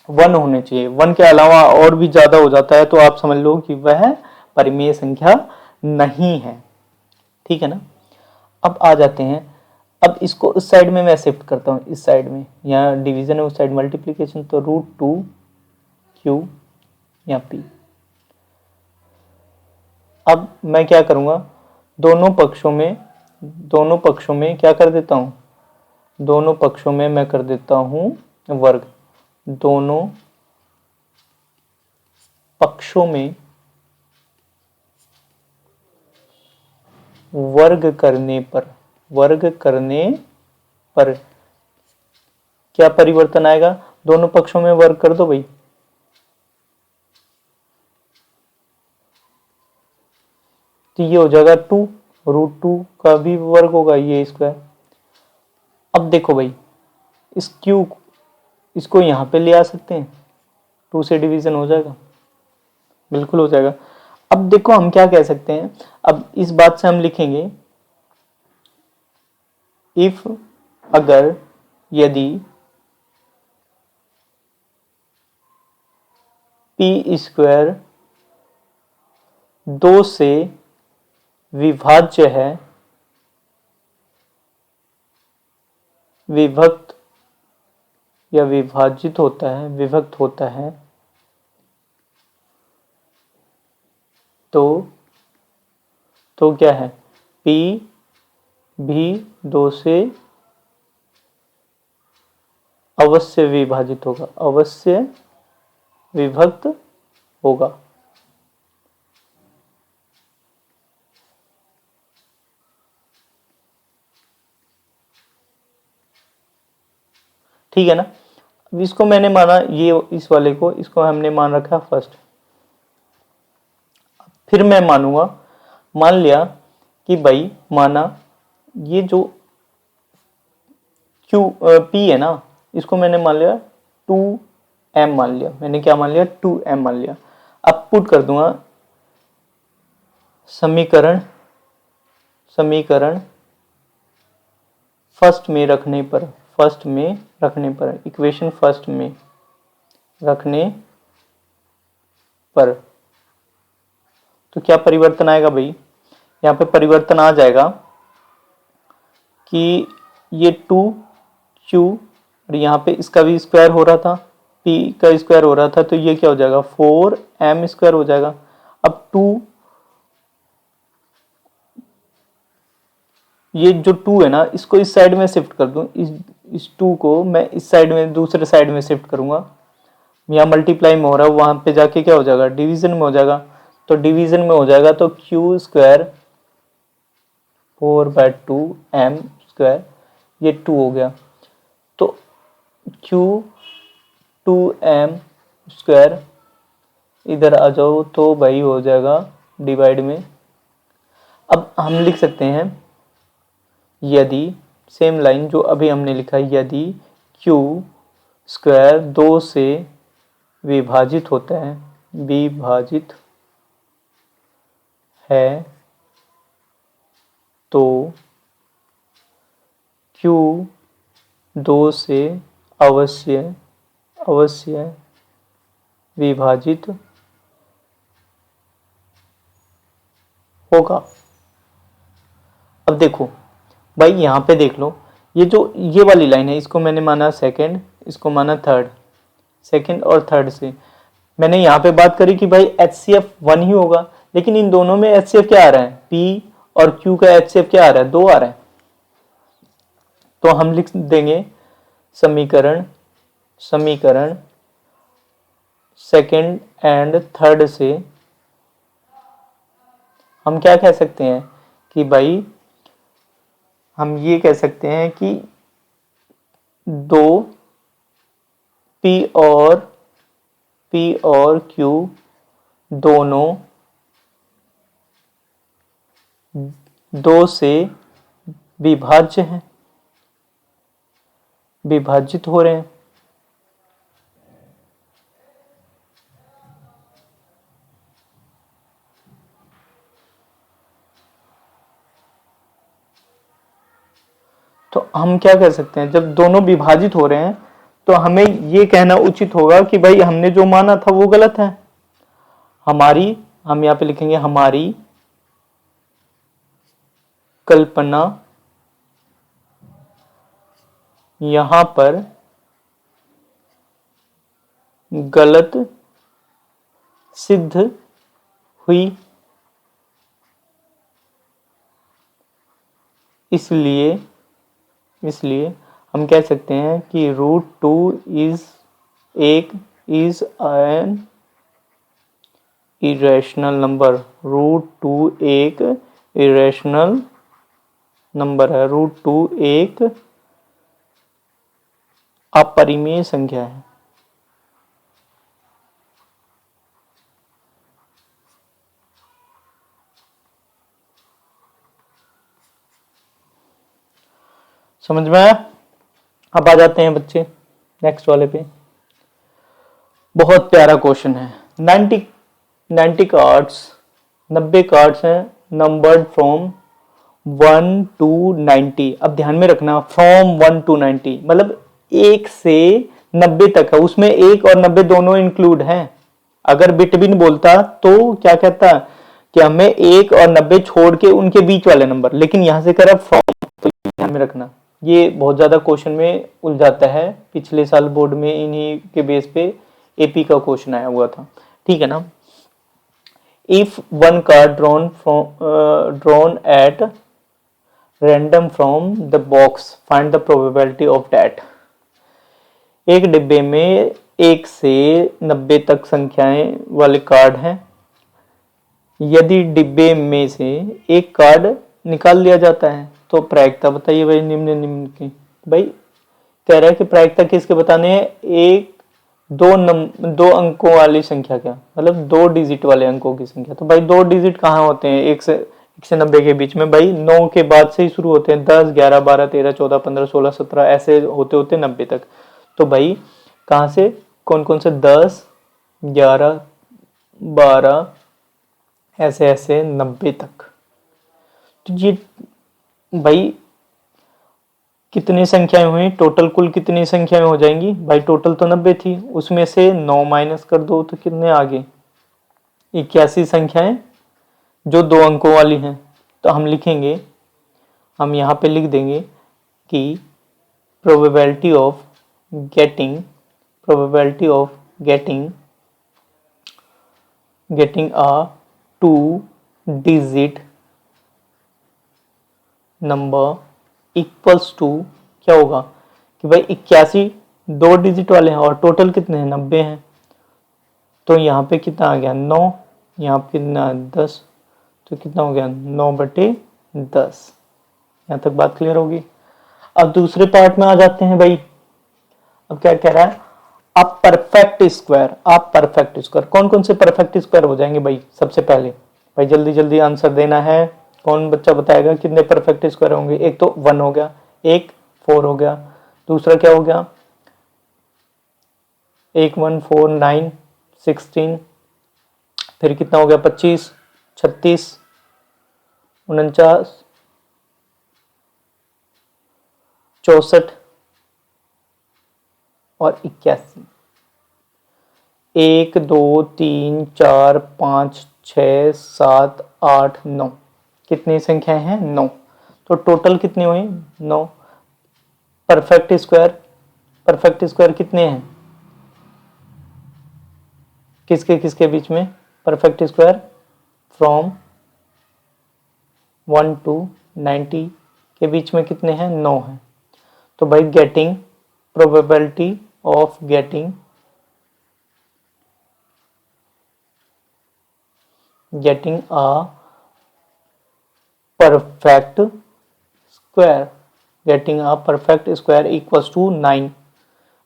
1 होने चाहिए। 1 के अलावा और भी ज्यादा हो जाता है तो आप समझ लो कि वह परिमेय संख्या नहीं है। ठीक है ना? अब आ जाते हैं, अब इसको इस साइड में मैं शिफ्ट करता हूँ, इस साइड में, यहाँ डिवीजन है, उस साइड मल्टीप्लीकेशन, तो √2 q या p। अब मैं क्या करूंगा? दोनों पक्षों में क्या कर देता हूं? दोनों पक्षों में मैं कर देता हूं वर्ग। दोनों पक्षों में वर्ग करने पर क्या परिवर्तन आएगा? दोनों पक्षों में वर्ग कर दो भाई, तो ये हो जाएगा 2, √2 का भी वर्ग होगा ये स्क्वायर। अब देखो भाई, इसको यहां पे ले आ सकते हैं, 2 से डिवीजन हो जाएगा, बिल्कुल हो जाएगा। अब देखो हम क्या कह सकते हैं, अब इस बात से हम लिखेंगे, अगर यदि p² 2 से विभाज्य है, विभक्त या विभाजित होता है, विभक्त होता है, तो क्या है? p भी 2 से अवश्य विभाजित होगा, अवश्य विभक्त होगा। ठीक है ना? अब इसको मैंने माना, ये इस वाले को, इसको हमने मान रखा फर्स्ट। फिर मैं मानूंगा, मान लिया कि भाई माना ये जो क्यू पी है ना, इसको मैंने मान लिया 2m मान लिया, मैंने क्या मान लिया 2m मान लिया। अब पुट कर दूंगा समीकरण फर्स्ट में रखने पर इक्वेशन फर्स्ट में रखने पर तो क्या परिवर्तन आएगा भाई, यहाँ पे परिवर्तन आ जाएगा कि ये 2q और यहाँ पे इसका भी स्क्वायर हो रहा था, p का स्क्वायर हो रहा था, तो ये क्या हो जाएगा 4m स्क्वायर हो जाएगा। अब 2 ये जो 2 है ना, इसको इस साइड में शिफ्ट कर दूं, इस 2 को मैं इस साइड में दूसरे साइड में शिफ्ट करूंगा, यहाँ मल्टीप्लाई में हो रहा है, वहां पे जाके क्या हो जाएगा डिवीजन में हो जाएगा, तो डिवीजन में हो जाएगा तो q स्क्वायर 4/2m स्क्वायर ये 2 हो गया, तो q 2m स्क्वायर इधर आ जाओ तो भाई हो जाएगा डिवाइड में। अब हम लिख सकते हैं यदि सेम लाइन जो अभी हमने लिखा है, यदि q स्क्वायर 2 से विभाजित होता है, विभाजित है तो q 2 से अवश्य विभाजित होगा। अब देखो भाई यहाँ पे देख लो, ये जो ये वाली लाइन है इसको मैंने माना सेकंड, इसको माना थर्ड, सेकंड और थर्ड से मैंने यहाँ पे बात करी कि भाई HCF 1 ही होगा, लेकिन इन दोनों में HCF क्या आ रहा है, P और Q का HCF क्या आ रहा है, 2 आ रहा है। तो हम लिख देंगे समीकरण सेकंड एंड थर्ड से हम क्या कह सकते हैं कि भाई हम ये कह सकते हैं कि 2 P और Q दोनों 2 से विभाज्य हैं, विभाजित हो रहे हैं। तो हम क्या कह सकते हैं, जब दोनों विभाजित हो रहे हैं तो हमें ये कहना उचित होगा कि भाई हमने जो माना था वो गलत है। हमारी, हम यहाँ पे लिखेंगे हमारी कल्पना यहां पर गलत सिद्ध हुई, इसलिए हम कह सकते हैं कि √2 इज एन इरेशनल नंबर। √2 एक इरेशनल नंबर है, √2 एक अपरिमेय संख्या है। समझ में आया? अब आ जाते हैं बच्चे नेक्स्ट वाले पे। बहुत प्यारा क्वेश्चन है। 90 कार्ड्स, 90 कार्ड्स हैं नंबर्ड फ्रॉम 1 to 90। अब ध्यान में रखना, फ्रॉम 1 to 90 मतलब 1 से 90 तक है, उसमें 1 और 90 दोनों इंक्लूड हैं। अगर बिटवीन बोलता तो क्या कहता कि हमें 1 और 90 छोड़ के उनके बीच वाले नंबर, लेकिन यहां से करा फ्रॉम, तो ध्यान में रखना ये बहुत ज्यादा क्वेश्चन में उलझाता है। पिछले साल बोर्ड में इन्हीं के बेस पे एपी का क्वेश्चन आया हुआ था, ठीक है ना। If one card drawn at random from the box find the probability of that. एक डिब्बे में 1 से 90 तक संख्याएं वाले कार्ड हैं। यदि डिब्बे में से एक कार्ड निकाल लिया जाता है तो प्रायिकता बताइए भाई निम्न की। भाई कह रहा है कि प्रायिकता किसके बताने हैं, एक दो अंकों वाली संख्या क्या, मतलब 2 डिजिट वाले अंकों की संख्या। तो भाई 2 डिजिट कहाँ होते हैं, 1 से 90 के बीच में भाई 9 के बाद से ही शुरू होते हैं। 10, 11, 12, 13, 14, 15, 16, 17 ऐसे होते होते 90 तक। तो भाई कहाँ से, कौन कौन से, 10, 11, 12 ऐसे ऐसे 90 तक। तो ये भाई कितनी संख्याएं हुई टोटल, कुल कितनी संख्याएं हो जाएंगी भाई, टोटल तो 90 थी, उसमें से 9 माइनस कर दो तो कितने आगे, 81 संख्याएं जो 2 अंकों वाली हैं। तो हम लिखेंगे, हम यहाँ पे लिख देंगे कि probability of getting a 2 digit number equals to, क्या होगा कि भाई 81 2 डिजिट वाले हैं और टोटल कितने हैं, 90 हैं। तो यहाँ पे कितना आ गया 9, यहाँ पे कितना 10, तो कितना हो गया 9/10। यहाँ तक बात क्लियर होगी। अब दूसरे पार्ट में आ जाते हैं भाई। अब क्या कह रहा है, आप परफेक्ट स्क्वायर। कौन कौन से परफेक्ट स्क्वायर हो जाएंगे भाई, सबसे पहले भाई जल्दी जल्दी आंसर देना है। कौन बच्चा बताएगा कितने परफेक्ट स्क्वायर होंगे। एक तो 1 हो गया, एक 4 हो गया, दूसरा क्या हो गया, 1 1 4 9 16, फिर कितना हो गया 25, 36, 49, 64 और 81। 1 2 3 4 5 6 7 8 9, कितनी संख्याएं हैं 9। तो टोटल कितनी हुई 9। परफेक्ट स्क्वायर कितने हैं, किसके किसके बीच में, परफेक्ट स्क्वायर फ्रॉम 1 to 90 के बीच में कितने हैं 9 हैं। तो भाई getting probability of getting a perfect square equals to 9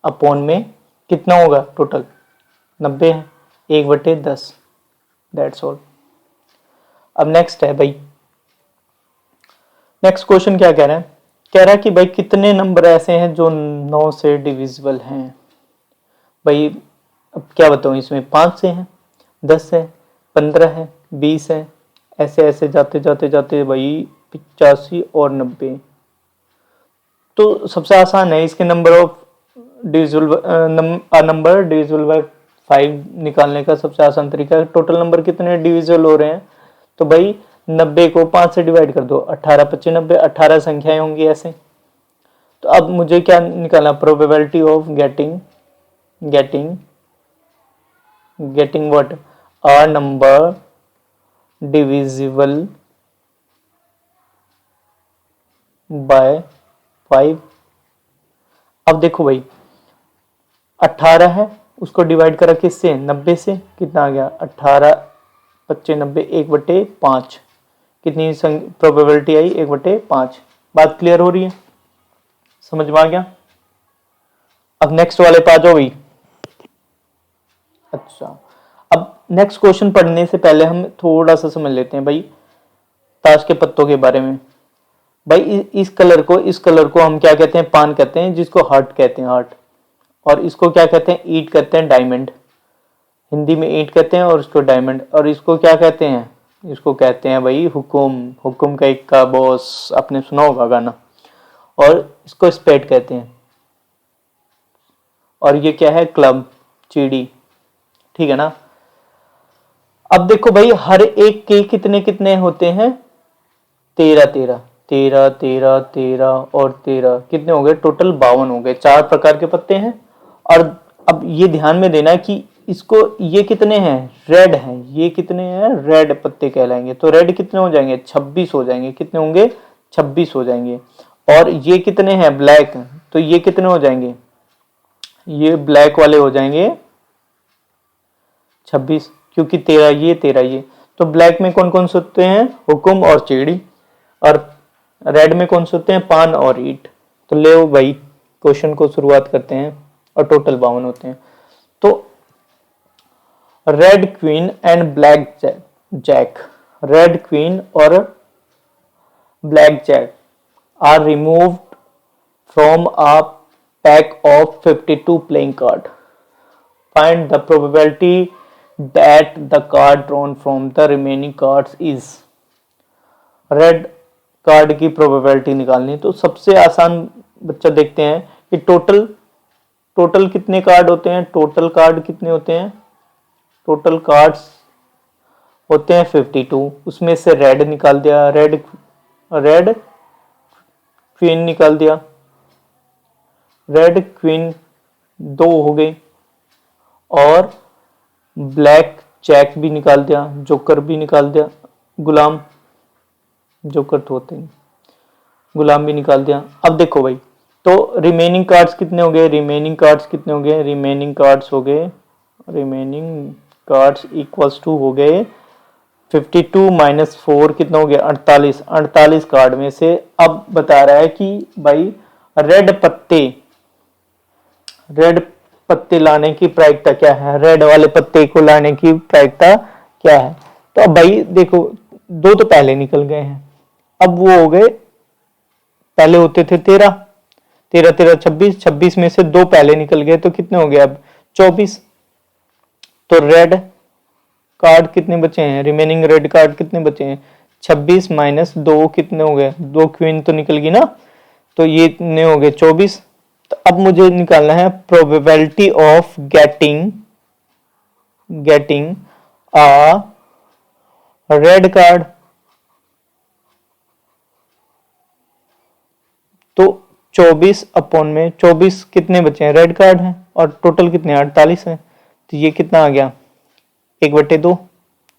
upon में कितना होगा टोटल 90 है, 1/10। That's all. अब नेक्स्ट है भाई, नेक्स्ट क्वेश्चन क्या कह रहा है, कह रहा है कि भाई कितने नंबर ऐसे हैं जो 9 से डिविजिबल हैं। भाई अब क्या बताऊं, इसमें 5 से हैं, 10 है, 15 है, 20 है, ऐसे ऐसे जाते जाते जाते भाई 85 और 90। तो सबसे आसान है इसके number of number divisible by 5 निकालने का सबसे आसान तरीका है। टोटल नंबर कितने डिविजिबल हो रहे हैं, तो भाई 90 को 5 से डिवाइड कर दो, 18 25 90, 18 संख्याएं होंगी ऐसे। तो अब मुझे क्या निकालना, probability of getting what, a number divisible by 5। अब देखो भाई 18 है, उसको डिवाइड करा किससे 90 से, कितना आ गया 18 25 90, 1/5, कितनी प्रोबेबिलिटी आई 1/5। बात क्लियर हो रही है, समझ में आ गया। अब नेक्स्ट वाले पे आ जाओ भाई। अच्छा, अब नेक्स्ट क्वेश्चन पढ़ने से पहले हम थोड़ा सा समझ लेते हैं भाई ताश के पत्तों के बारे में। भाई इस कलर को हम क्या कहते हैं, पान कहते हैं, जिसको हार्ट कहते हैं, हार्ट। और इसको क्या कहते हैं, ईंट कहते हैं, डायमंड। हिंदी में ईंट कहते हैं और इसको डायमंड। और इसको क्या कहते हैं, इसको कहते हैं भाई हुकुम का एक का बॉस, आपने सुना होगा गाना। और इसको स्पेड कहते हैं। और ये क्या है, क्लब, चीड़ी, ठीक है ना। अब देखो भाई हर एक के कितने कितने होते हैं, 13 13 13 13 13 और 13, कितने हो गए टोटल 52 हो गए। 4 प्रकार के पत्ते हैं। और अब ये ध्यान में देना कि इसको, ये कितने हैं, रेड हैं, ये कितने हैं, रेड पत्ते कहलाएंगे। तो रेड कितने हो जाएंगे, 26 हो जाएंगे। कितने होंगे, 26 हो जाएंगे। और ये कितने हैं, ब्लैक, तो ये कितने हो जाएंगे, ये ब्लैक वाले हो जाएंगे 26, क्योंकि 13 ये। तो ब्लैक में कौन कौन से होते हैं, हुकुम और चीड़ी। और रेड में कौन से होते हैं, पान और ईंट। तो ले भाई क्वेश्चन को शुरुआत करते हैं। और टोटल 52 होते हैं। तो red queen and black jack, red queen और black jack are removed from a pack of 52 playing card, find the probability that the card drawn from the remaining cards is. Red card की probability निकालनी है। तो सबसे आसान बच्चा देखते हैं कि टोटल कितने कार्ड होते हैं। टोटल कार्ड कितने होते हैं, टोटल कार्ड्स होते हैं 52। उसमें से रेड निकाल दिया, रेड क्वीन निकाल दिया, रेड क्वीन 2 हो गई, और ब्लैक जैक भी निकाल दिया, जोकर भी निकाल दिया, गुलाम, जोकर तो होते हैं, गुलाम भी निकाल दिया। अब देखो भाई, तो रिमेनिंग कार्ड्स कितने हो गए, रिमेनिंग कार्ड्स कितने हो गए, रिमेनिंग कार्ड्स हो गए, रिमेनिंग कार्ड्स इक्वल्स टू हो गए 52 माइनस 4 कितना हो गया 48। 48 कार्ड में से अब बता रहा है कि भाई रेड पत्ते लाने की प्रायिकता क्या है, रेड वाले पत्ते को लाने की प्रायिकता क्या है। तो अब भाई देखो, 2 तो पहले निकल गए हैं, अब वो हो गए, पहले होते थे 13 13 13 26, 26 में से 2 पहले निकल गए, तो कितने हो गए अब 24। तो रेड कार्ड कितने बचे हैं, रिमेनिंग रेड कार्ड कितने बचे हैं 26 माइनस 2 कितने हो गए, 2 क्वीन तो निकल गई ना, तो ये कितने हो गए 24। तो अब मुझे निकालना है probability of getting a red card. तो 24 अपॉन में 24 कितने बचे हैं, रेड कार्ड हैं, और टोटल कितने 48 हैं, तो ये कितना आ गया 1/2,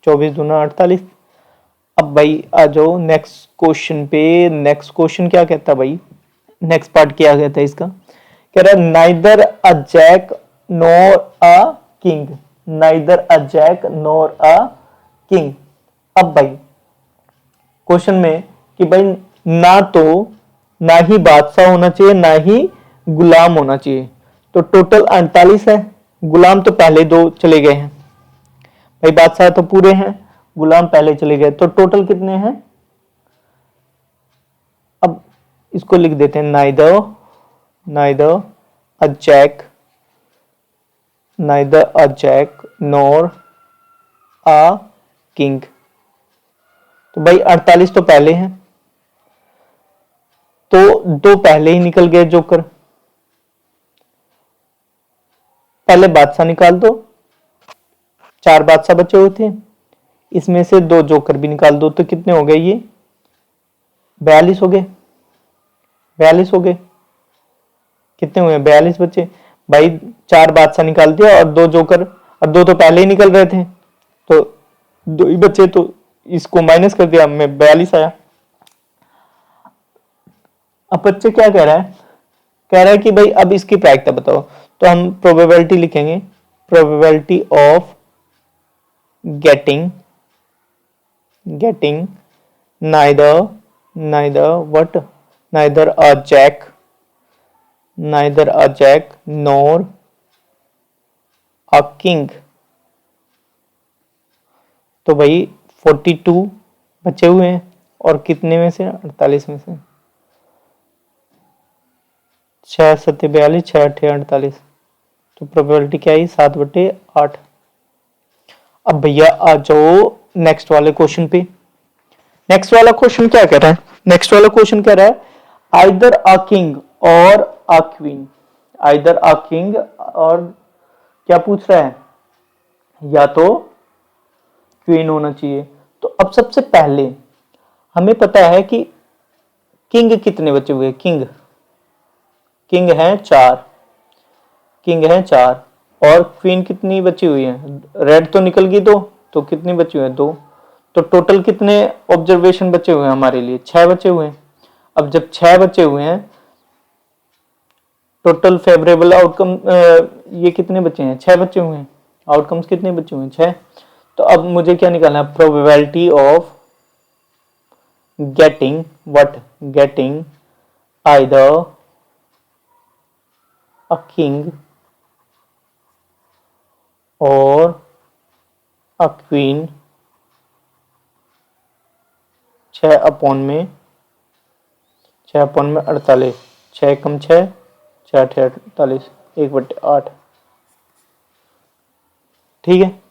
24 दूना 48। अब भाई आ जाओ नेक्स्ट क्वेश्चन पे। नेक्स्ट क्वेश्चन क्या कहता है भाई, नेक्स्ट पार्ट क्या कहता है इसका, कह रहा है neither a jack nor a king, neither a jack nor a king. अब भाई क्वेश्चन में कि भाई ना ही बादशाह होना चाहिए, ना ही गुलाम होना चाहिए। तो टोटल 48 है, गुलाम तो पहले 2 चले गए हैं भाई, बादशाह तो पूरे हैं, गुलाम पहले चले गए, तो टोटल कितने हैं। अब इसको लिख देते हैं neither a jack nor a king. तो भाई 48 तो पहले हैं, तो 2 पहले ही निकल गए जोकर, पहले बादशाह निकाल दो, 4 बादशाह बचे हुए थे, इसमें से 2 जोकर भी निकाल दो, तो कितने हो गए ये 42 हो गए, 42 हो गए, कितने हुए 42 बचे भाई। 4 बादशाह निकाल दिया और 2 जोकर, और 2 तो पहले ही निकल रहे थे, तो 2 ही बचे, तो इसको माइनस कर दिया, हमें 42 आया। अब बच्चे क्या कह रहा है, कह रहा है कि भाई अब इसकी प्रायिकता बताओ। तो हम प्रोबेबिलिटी लिखेंगे, probability of getting neither a jack nor a king। तो भाई 42 बचे हुए हैं, और कितने में से 48 में से 6 7 42, 6 8 48, तो प्रोबेबिलिटी क्या है 7/8। अब भैया आ जाओ नेक्स्ट वाले क्वेश्चन पे। नेक्स्ट वाला क्वेश्चन क्या कह रहा है, नेक्स्ट वाला क्वेश्चन कह रहा है आइदर अ किंग और a queen, either a king, और क्या पूछ रहा है, या तो क्वीन होना चाहिए। तो अब सबसे पहले हमें पता है कि किंग कितने बचे हुए, किंग है 4, किंग है 4, और क्वीन कितनी बची हुई है, रेड तो निकल गई 2, तो कितनी बची हुई है 2, तो टोटल कितने ऑब्जर्वेशन बचे हुए हैं हमारे लिए 6 बचे हुए हैं। अब जब 6 बचे हुए हैं, टोटल फेवरेबल आउटकम ये कितने बचे हैं 6 बचे हुए हैं, आउटकम्स कितने बचे हुए हैं 6। तो अब मुझे क्या निकालना है, probability of getting either a king और अ क्वीन 6/48, 6 कम 6, 6 अठे 48, 1/8। ठीक है।